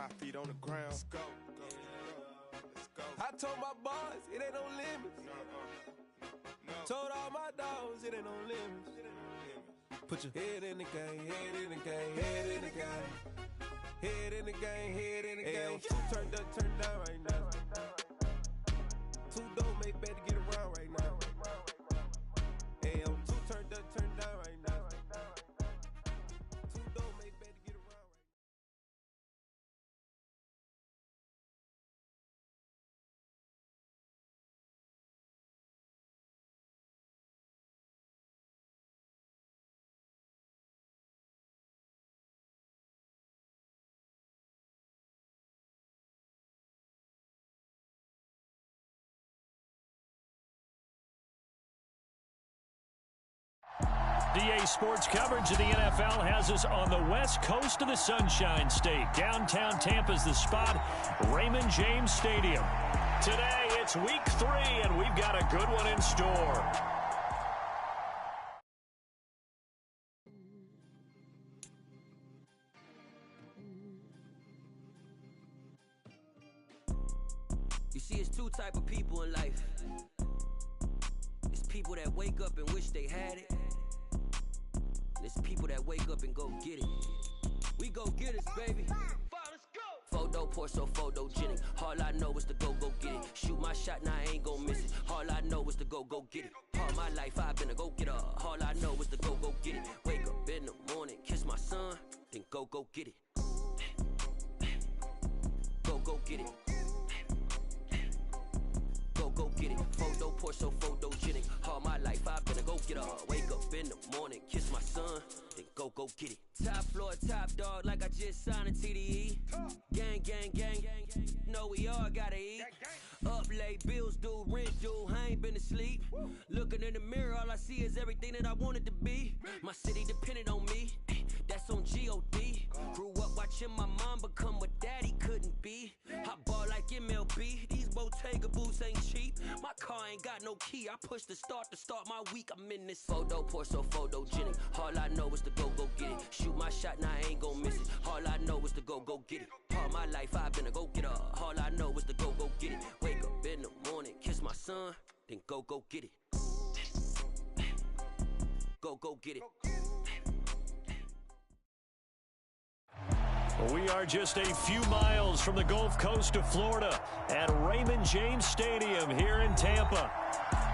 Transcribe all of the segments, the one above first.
my feet on the ground. Let's go. Let's go. I told my boys it ain't no limits. No. Told all my dogs it ain't no limits. Put your head in the game, head in the game, head in the game. Head in the game, head in the game. Two turned up, turned down right now. Two dope make better get around right now. Hey, I'm two turned up, turned down right now. Two dope make better get around right now. DA Sports coverage of the NFL has us on the west coast of the Sunshine State. Downtown Tampa's the spot, Raymond James Stadium. Today, it's week 3, and we've got a good one in store. You see, it's two type of people in life. It's people that wake up and wish they had it. And it's people that wake up and go get it. We go get it, baby. Let's go. Photo pour so photogenic. All I know is to go get it. Shoot my shot, now I ain't gon' miss it. All I know is to go get it. All my life I've been a go-getter. All I know is to go get it. Wake up in the morning, kiss my son, then go get it. Go get it. Go get it. Photo pour so photogenic. All my life I've been a go-getter. Wake up in the morning, kiss my son, then go get it. Top floor, top dog, like I just signed a TDE. Gang, know we all gotta eat. Up late, bills due, rent due, I ain't been asleep. Looking in the mirror, all I see is everything that I wanted to be. My city depended on me, that's on G.O.D. Grew up watching my mom become what daddy couldn't be. I ball like MLB, these Bottega boots ain't cheap. My car ain't got no key, I push the start to start my week. I'm in this photo pour so photogenic. All I know is to go get it. Shoot my shot, now I ain't gon' miss it. All I know is to go get it. All my life I've been a go-getter. All I know is to go get it. Wake up in the morning, kiss my son, then go get it. Go get it. We are just a few miles from the Gulf Coast of Florida at Raymond James Stadium here in Tampa.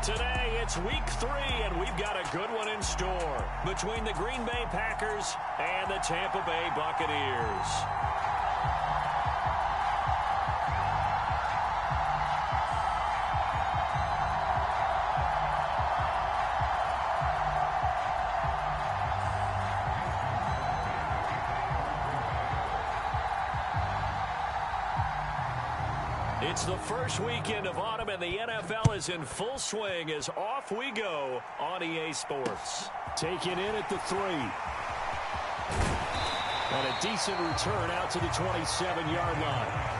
Today, it's week 3, and we've got a good one in store between the Green Bay Packers and the Tampa Bay Buccaneers. It's the first weekend of autumn, and the NFL is in full swing as off we go on EA Sports. Taken in at the 3. And a decent return out to the 27-yard line.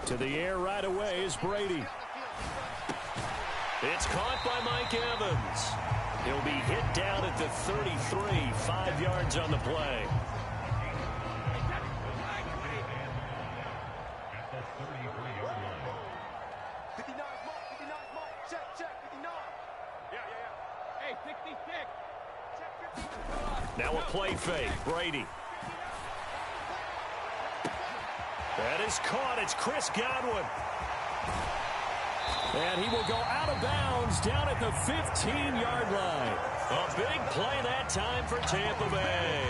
To the air right away is Brady. It's caught by Mike Evans. He'll be hit down at the 33, 5 yards on the play. Now a play fake, Brady. That is caught. It's Chris Godwin. And he will go out of bounds down at the 15-yard line. A big play that time for Tampa Bay.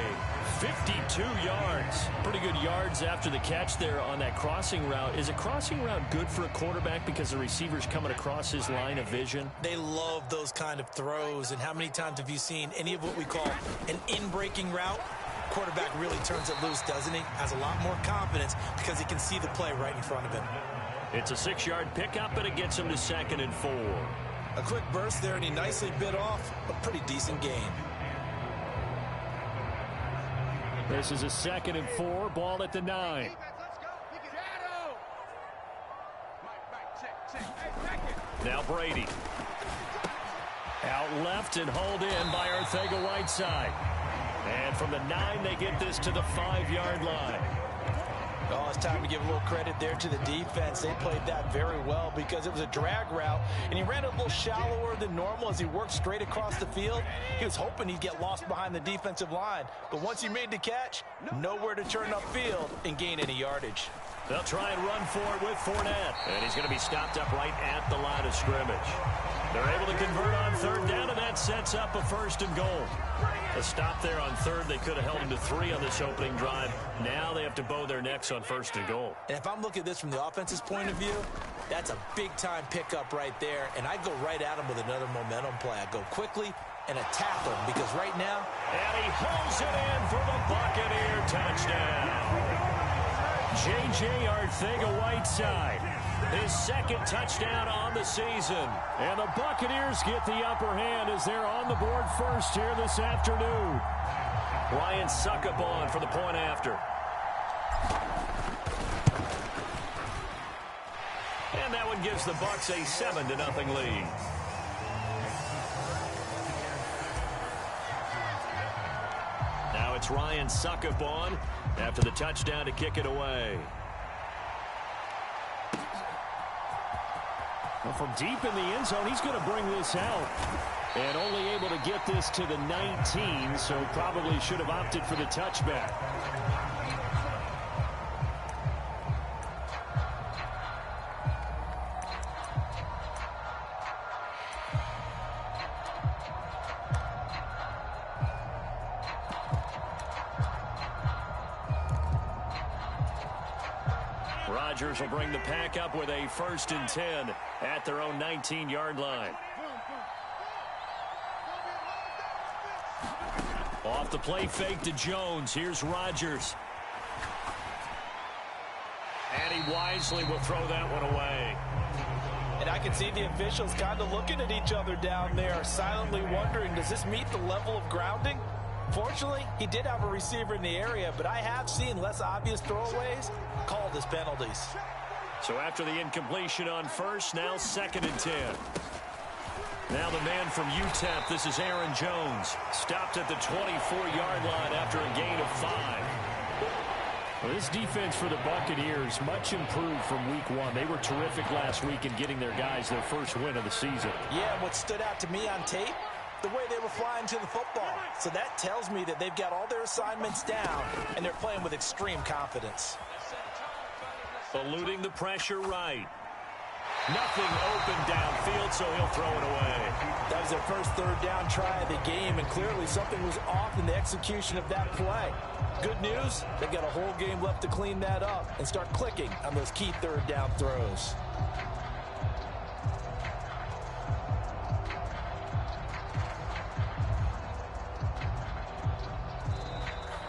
52 yards. Pretty good yards after the catch there on that crossing route. Is a crossing route good for a quarterback because the receiver's coming across his line of vision? They love those kind of throws. And how many times have you seen any of what we call an in-breaking route? Quarterback really turns it loose, doesn't he? Has a lot more confidence because he can see the play right in front of him. It's a 6-yard pickup, and it gets him to 2nd and 4. A quick burst there, and he nicely bit off a pretty decent gain. This is a 2nd and 4, ball at the 9. Now Brady. Out left and hauled in by Arcega-Whiteside. And from the 9, they get this to the 5-yard line. Oh, it's time to give a little credit there to the defense. They played that very well because it was a drag route, and he ran it a little shallower than normal as he worked straight across the field. He was hoping he'd get lost behind the defensive line, but once he made the catch, nowhere to turn upfield and gain any yardage. They'll try and run for it with Fournette, and he's going to be stopped up right at the line of scrimmage. They're able to convert on 3rd down, and that sets up a 1st and goal. A stop there on 3rd. They could have held him to 3 on this opening drive. Now they have to bow their necks on 1st and goal. And if I'm looking at this from the offense's point of view, that's a big-time pickup right there, and I go right at him with another momentum play. I go quickly and attack him because right now... And he hauls it in for the Buccaneer touchdown. J.J. Arcega-Whiteside, his 2nd touchdown on the season. And the Buccaneers get the upper hand as they're on the board first here this afternoon. Ryan Succop for the point after. And that one gives the Bucs a 7-0 lead. Now it's Ryan Succop after the touchdown to kick it away. Well, from deep in the end zone, he's going to bring this out. And only able to get this to the 19, so probably should have opted for the touchback. Rodgers will bring the pack up with a 1st and 10 at their own 19-yard line. Off the play fake to Jones. Here's Rodgers. And he wisely will throw that one away. And I can see the officials kind of looking at each other down there, silently wondering, does this meet the level of grounding? Fortunately, he did have a receiver in the area, but I have seen less obvious throwaways called as penalties. So after the incompletion on 1st, now 2nd and 10. Now the man from UTEP, this is Aaron Jones, stopped at the 24-yard line after a gain of 5. Well, this defense for the Buccaneers, much improved from week 1. They were terrific last week in getting their guys their first win of the season. Yeah, what stood out to me on tape, the way they were flying to the football. So that tells me that they've got all their assignments down, and they're playing with extreme confidence. Eluding the pressure right. Nothing open downfield, so he'll throw it away. That was their first 3rd down try of the game, and clearly something was off in the execution of that play. Good news, they've got a whole game left to clean that up and start clicking on those key 3rd down throws.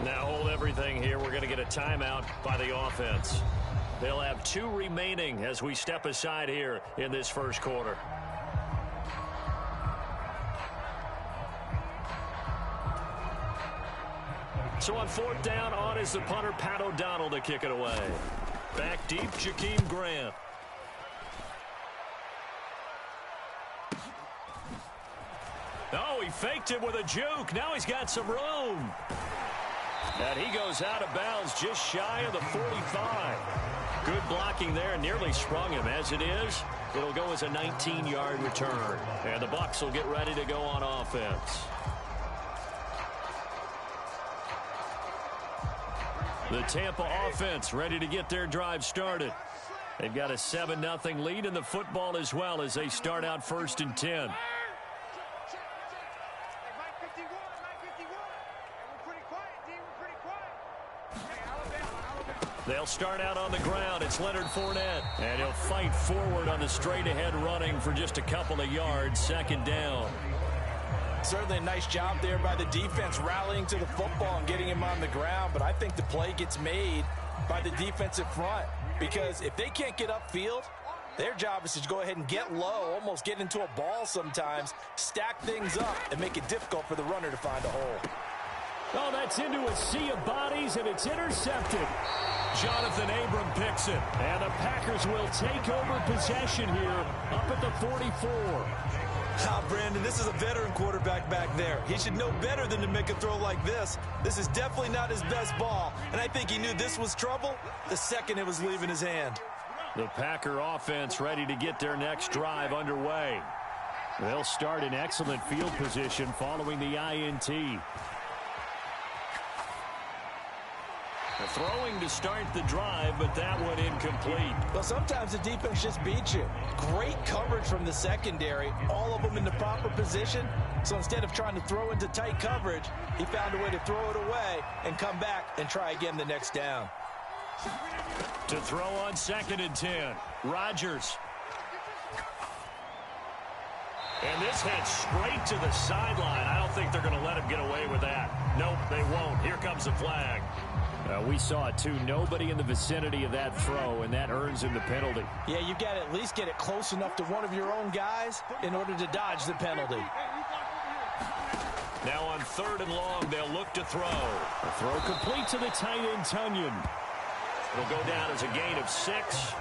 Now hold everything here. We're going to get a timeout by the offense. They'll have 2 remaining as we step aside here in this first quarter. So on 4th down, on is the punter, Pat O'Donnell, to kick it away. Back deep, Jakeem Grant. Oh, he faked it with a juke. Now he's got some room. And he goes out of bounds just shy of the 45. Good blocking there, nearly sprung him. As it is, it'll go as a 19-yard return. And the Bucs will get ready to go on offense. The Tampa offense ready to get their drive started. They've got a 7-0 lead in the football as well as they start out 1st and 10. They'll start out on the ground. It's Leonard Fournette. And he'll fight forward on the straight-ahead running for just a couple of yards. 2nd down. Certainly a nice job there by the defense rallying to the football and getting him on the ground. But I think the play gets made by the defensive front. Because if they can't get upfield, their job is to go ahead and get low, almost get into a ball sometimes, stack things up, and make it difficult for the runner to find a hole. Oh, that's into a sea of bodies, and it's intercepted. Jonathan Abram picks it. And the Packers will take over possession here up at the 44. Brandon, this is a veteran quarterback back there. He should know better than to make a throw like this. This is definitely not his best ball, and I think he knew this was trouble the second it was leaving his hand. The Packer offense ready to get their next drive underway. They'll start in excellent field position following the INT. Throwing to start the drive, but that one incomplete. Well, sometimes the defense just beats you. Great coverage from the secondary, all of them in the proper position. So instead of trying to throw into tight coverage, he found a way to throw it away and come back and try again the next down. To throw on 2nd and 10, Rodgers. And this heads straight to the sideline. I don't think they're going to let him get away with that. Nope, they won't. Here comes the flag. We saw it, too. Nobody in the vicinity of that throw, and that earns him the penalty. Yeah, you've got to at least get it close enough to one of your own guys in order to dodge the penalty. Now on 3rd and long, they'll look to throw. The throw complete to the tight end, Tunyon. It'll go down as a gain of 6,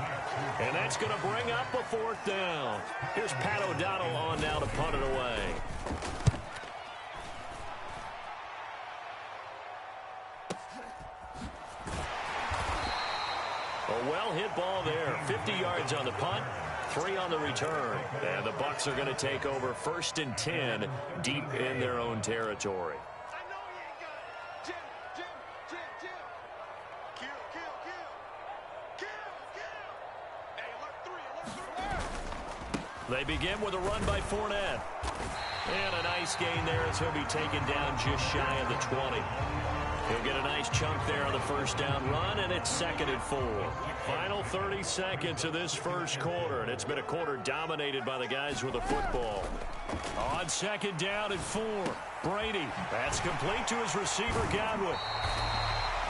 and that's going to bring up a 4th down. Here's Pat O'Donnell on now to punt it away. A well-hit ball there. 50 yards on the punt, 3 on the return. And the Bucs are going to take over 1st and 10 deep in their own territory. They begin with a run by Fournette. And a nice gain there as he'll be taken down just shy of the 20. He'll get a nice chunk there on the 1st down run, and it's 2nd and 4. Final 30 seconds of this first quarter, and it's been a quarter dominated by the guys with the football. On 2nd down and 4, Brady. That's complete to his receiver, Godwin.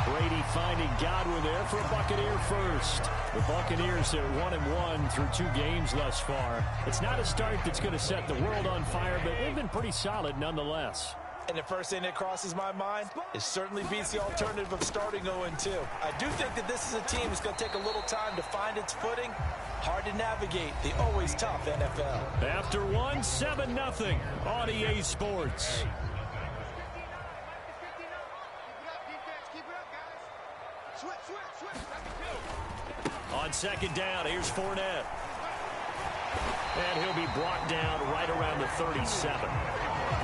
Brady finding Godwin there for a Buccaneer first. The Buccaneers are 1-1 through 2 games thus far. It's not a start that's going to set the world on fire, but they've been pretty solid nonetheless. And the first thing that crosses my mind, it certainly beats the alternative of starting 0-2. I do think that this is a team that's going to take a little time to find its footing. Hard to navigate the always tough NFL. After 1, 7-0 on EA Sports. On 2nd down, here's Fournette. And he'll be brought down right around the 37.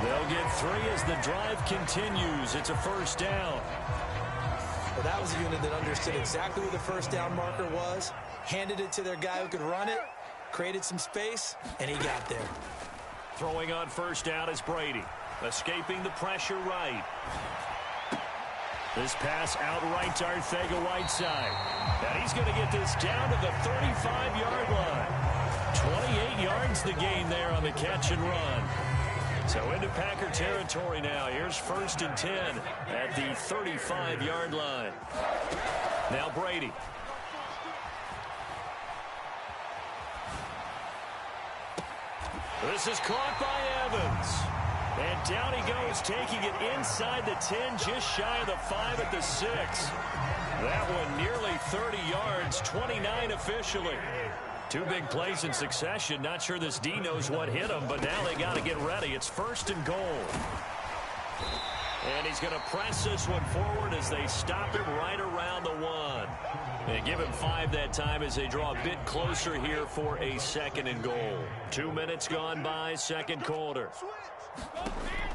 They'll get 3 as the drive continues. It's a 1st down. Well, that was a unit that understood exactly where the 1st down marker was, handed it to their guy who could run it, created some space, and he got there. Throwing on 1st down is Brady, escaping the pressure right. This pass outright to Arcega-Whiteside. And he's going to get this down to the 35-yard line. 28 yards the gain there on the catch and run. So into Packer territory now. Here's 1st and 10 at the 35-yard line. Now Brady. This is caught by Evans. And down he goes, taking it inside the 10, just shy of the 5 at the 6. That one nearly 30 yards, 29 officially. 2 big plays in succession. Not sure this D knows what hit him, but now they got to get ready. It's 1st and goal. And he's going to press this one forward as they stop him right around the 1. They give him 5 that time as they draw a bit closer here for a 2nd and goal. 2 minutes gone by, 2nd quarter.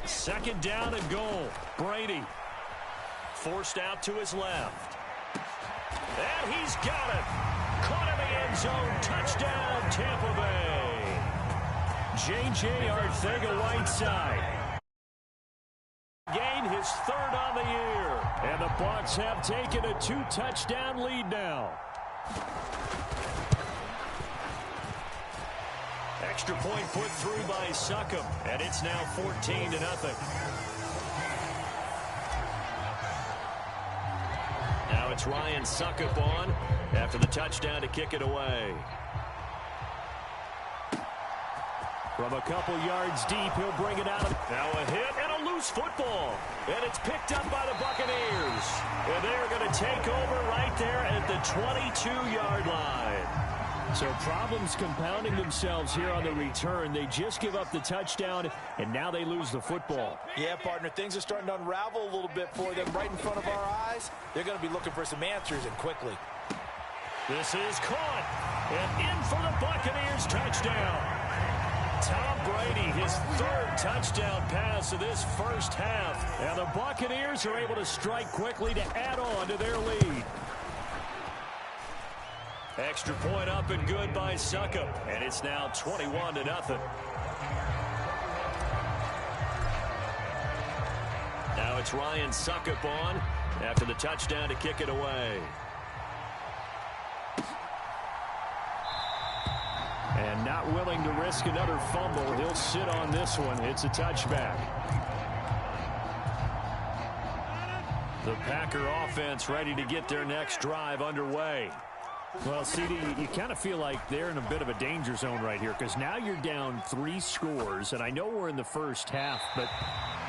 2nd down and goal. Brady forced out to his left. And he's got it. Caught in the end zone. Touchdown, Tampa Bay. J.J. Arcega-Whiteside. Gained his 3rd on the year. And the Bucs have taken a 2-touchdown lead now. Extra point put through by Succop, and it's now 14-0. Now it's Ryan Succop on after the touchdown to kick it away. From a couple yards deep, he'll bring it out. Now a hit and a loose loose football. And it's picked up by the Buccaneers. And they're going to take over right there at the 22-yard line. So problems compounding themselves here on the return. They just give up the touchdown, and now they lose the football. Yeah, partner, things are starting to unravel a little bit for them right in front of our eyes. They're going to be looking for some answers, and quickly. This is caught, and in for the Buccaneers touchdown. Tom Brady, his third touchdown pass of this first half. And the Buccaneers are able to strike quickly to add on to their lead. Extra point up and good by Succop. And it's now 21-0. Now it's Ryan Succop on after the touchdown to kick it away. And not willing to risk another fumble. He'll sit on this one. It's a touchback. The Packer offense ready to get their next drive underway. Well, CD, you kind of feel like they're in a bit of a danger zone right here because now you're down 3 scores, and I know we're in the first half, but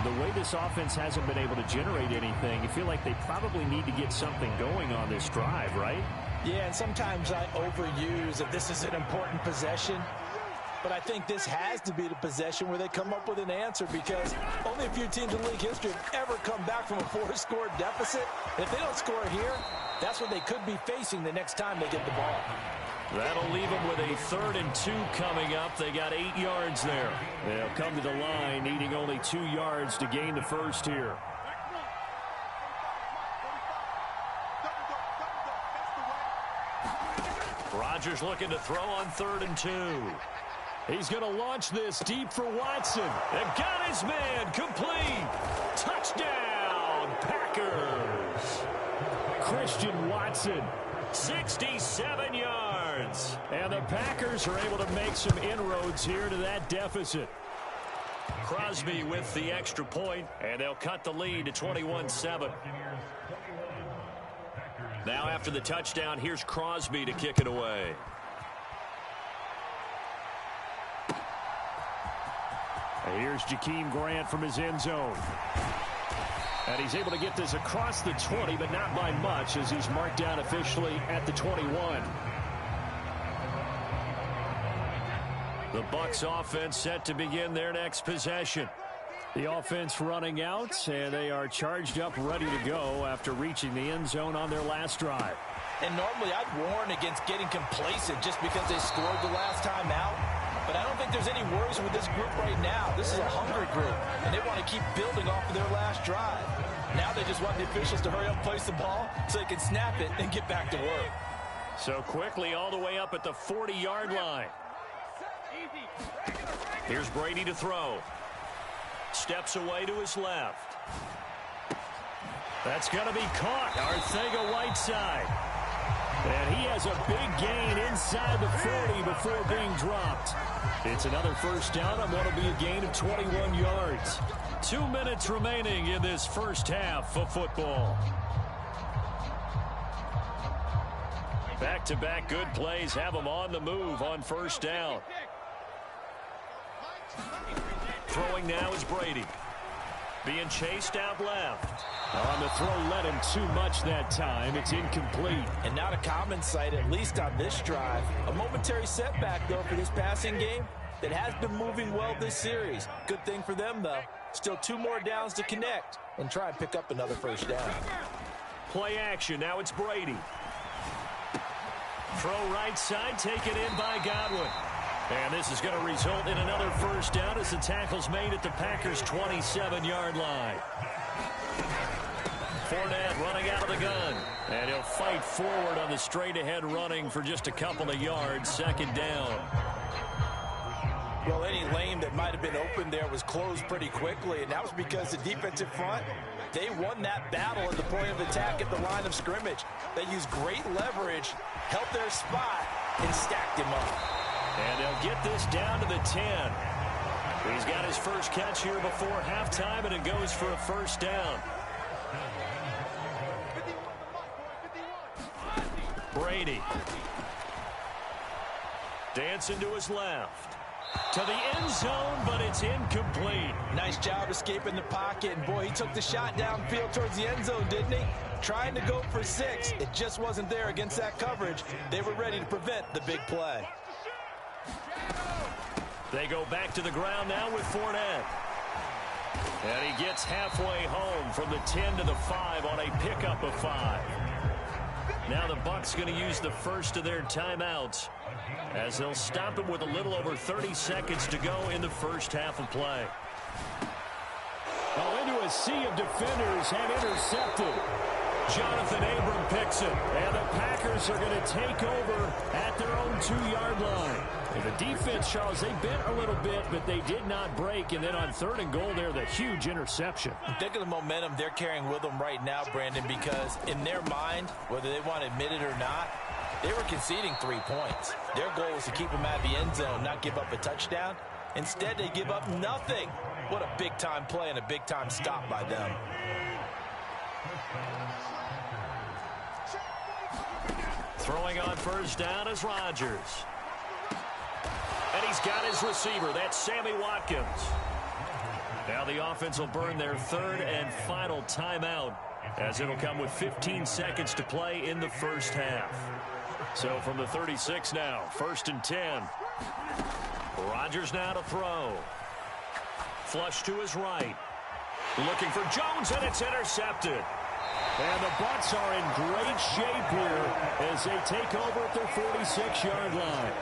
the way this offense hasn't been able to generate anything, you feel like they probably need to get something going on this drive, right? Yeah, and sometimes I overuse that this is an important possession, but I think this has to be the possession where they come up with an answer because only a few teams in league history have ever come back from a 4-score deficit. And if they don't score here, that's what they could be facing the next time they get the ball. That'll leave them with a 3rd and 2 coming up. They got 8 yards there. They'll come to the line needing only 2 yards to gain the first here. Rodgers looking to throw on 3rd and 2. He's going to launch this deep for Watson. And got his man complete. Touchdown, Packers. Christian Watson, 67 yards. And the Packers are able to make some inroads here to that deficit. Crosby with the extra point, and they'll cut the lead to 21-7. Now after the touchdown, here's Crosby to kick it away. And here's Jakeem Grant from his end zone. And he's able to get this across the 20, but not by much as he's marked down officially at the 21. The Bucs offense set to begin their next possession. The offense running out, and they are charged up, ready to go after reaching the end zone on their last drive. And normally I'd warn against getting complacent just because they scored the last time out. But I don't think there's any worries with this group right now. This is a hungry group, and they want to keep building off of their last drive. Now they just want the officials to hurry up and place the ball so they can snap it and get back to work. So quickly all the way up at the 40-yard line. Here's Brady to throw. Steps away to his left. That's going to be caught. Arcega-Whiteside. And he has a big gain inside the 40 before being dropped. It's another first down on what will be a gain of 21 yards. 2 minutes remaining in this first half of football. Back-to-back good plays have them on the move on first down. Throwing now is Brady. Being chased out left. On the throw, led him too much that time. It's incomplete. And not a common sight, at least on this drive. A momentary setback, though, for this passing game that has been moving well this series. Good thing for them, though. Still 2 more downs to connect and try and pick up another first down. Play action. Now it's Brady. Throw right side, taken in by Godwin. And this is going to result in another first down as the tackle's made at the Packers' 27-yard line. Fournette running out of the gun. And he'll fight forward on the straight-ahead running for just a couple of yards. Second down. Well, any lane that might have been open there was closed pretty quickly, and that was because the defensive front, they won that battle at the point of attack at the line of scrimmage. They used great leverage, held their spot, and stacked him up. And they'll get this down to the 10. He's got his first catch here before halftime, and it goes for a first down. Brady. Dancing to his left. To the end zone, but it's incomplete. Nice job escaping the pocket, and boy, he took the shot downfield towards the end zone, didn't he? Trying to go for 6. It just wasn't there against that coverage. They were ready to prevent the big play. They go back to the ground now with Fournette. And he gets halfway home from the 10 to the 5 on a pickup of 5. Now the Bucs going to use the first of their timeouts as they'll stop him with a little over 30 seconds to go in the first half of play. Oh, into a sea of defenders and intercepted. Jonathan Abram picks it, and the Packers are going to take over at their own 2-yard line. And the defense, Charles, they bent a little bit, but they did not break. And then on 3rd and goal there, the huge interception. Think of the momentum they're carrying with them right now, Brandon, because in their mind, whether they want to admit it or not, they were conceding 3 points. Their goal was to keep them out of the end zone, not give up a touchdown. Instead, they give up nothing. What a big-time play and a big-time stop by them. Throwing on first down is Rodgers. And he's got his receiver. That's Sammy Watkins. Now the offense will burn their 3rd and final timeout as it'll come with 15 seconds to play in the first half. So from the 36 now, 1st and 10. Rodgers now to throw. Flush to his right. Looking for Jones, and it's intercepted. And the Bucs are in great shape here as they take over at their 46-yard line.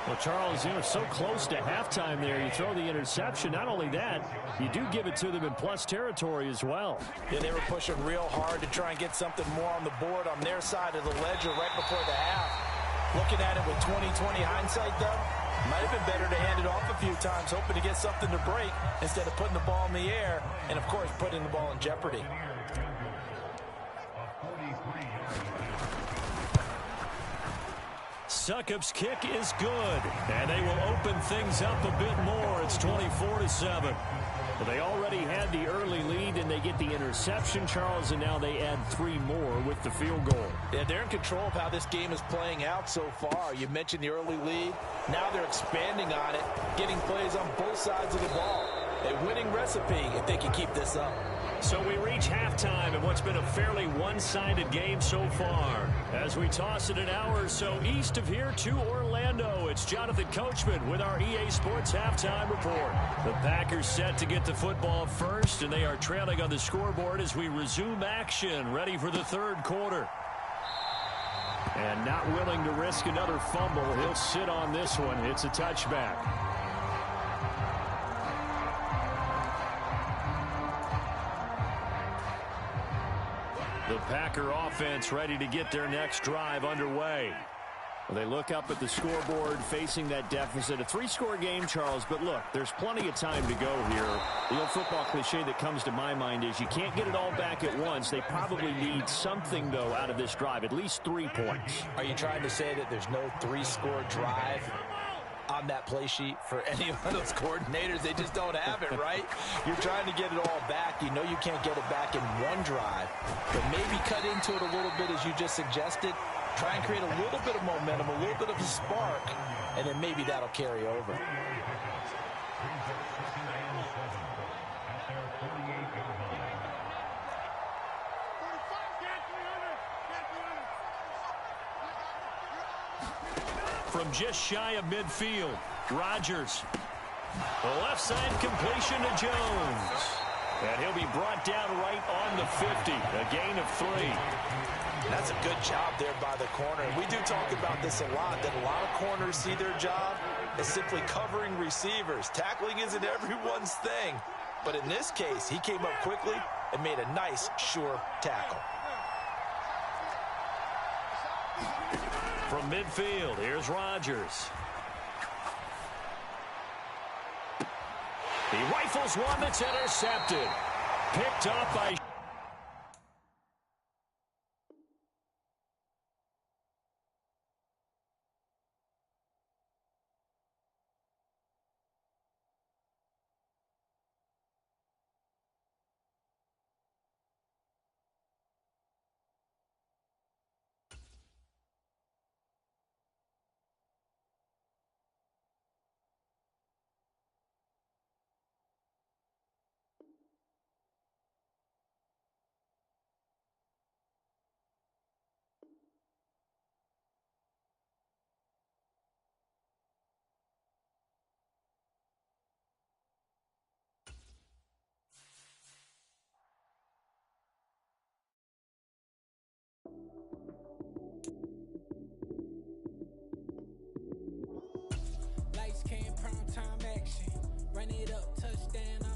Well, Charles, so close to halftime there. You throw the interception. Not only that, you do give it to them in plus territory as well. Yeah, they were pushing real hard to try and get something more on the board on their side of the ledger right before the half. Looking at it with 20/20 hindsight, though, might have been better to hand it off a few times, hoping to get something to break instead of putting the ball in the air and, of course, putting the ball in jeopardy. Succop's kick is good, and they will open things up a bit more. It's 24-7. Well, they already had the early lead, and they get the interception, Charles, and now they add 3 more with the field goal. Yeah, they're in control of how this game is playing out so far. You mentioned the early lead. Now they're expanding on it, getting plays on both sides of the ball. A winning recipe if they can keep this up. So we reach halftime in what's been a fairly one-sided game so far. As we toss it an hour or so east of here to Orlando, it's Jonathan Coachman with our EA Sports Halftime Report. The Packers set to get the football first, and they are trailing on the scoreboard as we resume action, ready for the 3rd quarter. And not willing to risk another fumble. He'll sit on this one. It's a touchback. The Packer offense ready to get their next drive underway. Well, they look up at the scoreboard facing that deficit. A 3-score game, Charles, but look, there's plenty of time to go here. The old football cliche that comes to my mind is you can't get it all back at once. They probably need something, though, out of this drive, at least 3 points. Are you trying to say that there's no 3-score drive on that play sheet for any of those coordinators? They just don't have it, right? You're trying to get it all back. You know you can't get it back in one drive, but maybe cut into it a little bit as you just suggested. Try and create a little bit of momentum, a little bit of a spark, and then maybe that'll carry over. From just shy of midfield, Rodgers. The left side completion to Jones. And he'll be brought down right on the 50, a gain of 3. That's a good job there by the corner. And we do talk about this a lot, that a lot of corners see their job as simply covering receivers. Tackling isn't everyone's thing. But in this case, he came up quickly and made a nice, sure tackle. From midfield, here's Rodgers. He rifles one that's intercepted. Picked up by... Run it up, touchdown.